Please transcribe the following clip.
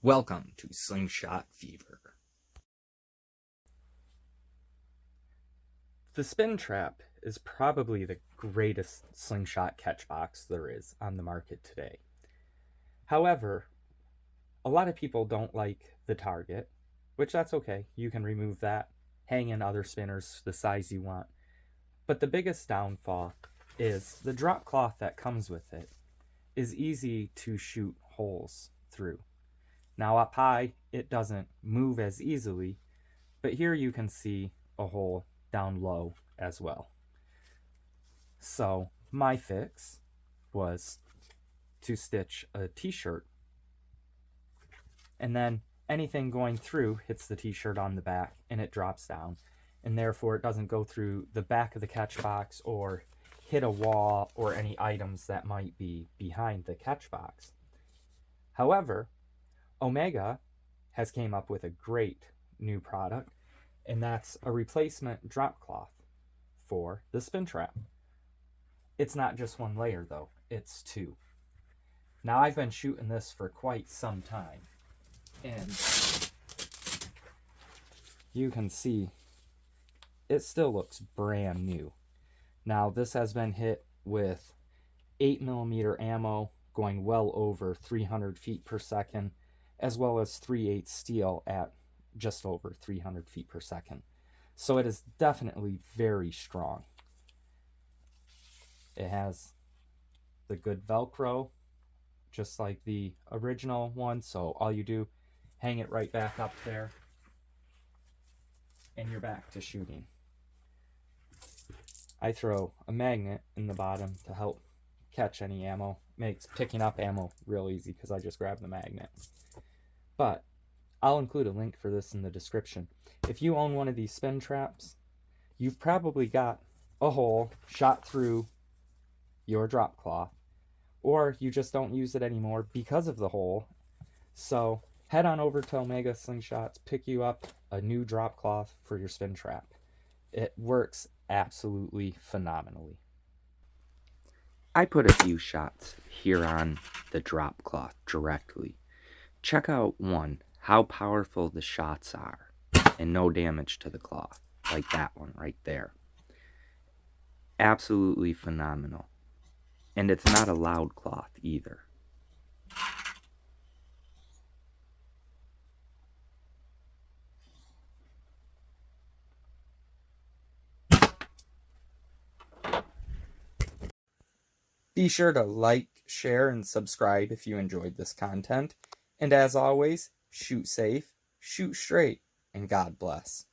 Welcome to Slingshot Fever. The spin trap is probably the greatest slingshot catch box there is on the market today. However, a lot of people don't like the target, which that's okay. You can remove that, hang in other spinners the size you want. But the biggest downfall is the drop cloth that comes with it is easy to shoot holes through. Now up high, it doesn't move as easily, but here you can see a hole down low as well. So my fix was to stitch a t-shirt, and then anything going through hits the t-shirt on the back and it drops down, and therefore it doesn't go through the back of the catch box or hit a wall or any items that might be behind the catch box. However, Omega has came up with a great new product, and that's a replacement drop cloth for the spin trap. It's not just one layer though, it's two. Now I've been shooting this for quite some time, and you can see it still looks brand new. Now this has been hit with 8mm ammo going well over 300 feet per second, as well as 3/8 steel at just over 300 feet per second. So it is definitely very strong. It has the good Velcro, just like the original one. So all you do, hang it right back up there, and you're back to shooting. I throw a magnet in the bottom to help catch any ammo. Makes picking up ammo real easy because I just grab the magnet. But I'll include a link for this in the description. If you own one of these spin traps, you've probably got a hole shot through your drop cloth, or you just don't use it anymore because of the hole. So head on over to Omega Slingshots, pick you up a new drop cloth for your spin trap. It works absolutely phenomenally. I put a few shots here on the drop cloth directly. Check out one, how powerful the shots are, and no damage to the cloth, like that one right there. Absolutely phenomenal. And it's not a loud cloth either. Be sure to like, share, and subscribe if you enjoyed this content. And as always, shoot safe, shoot straight, and God bless.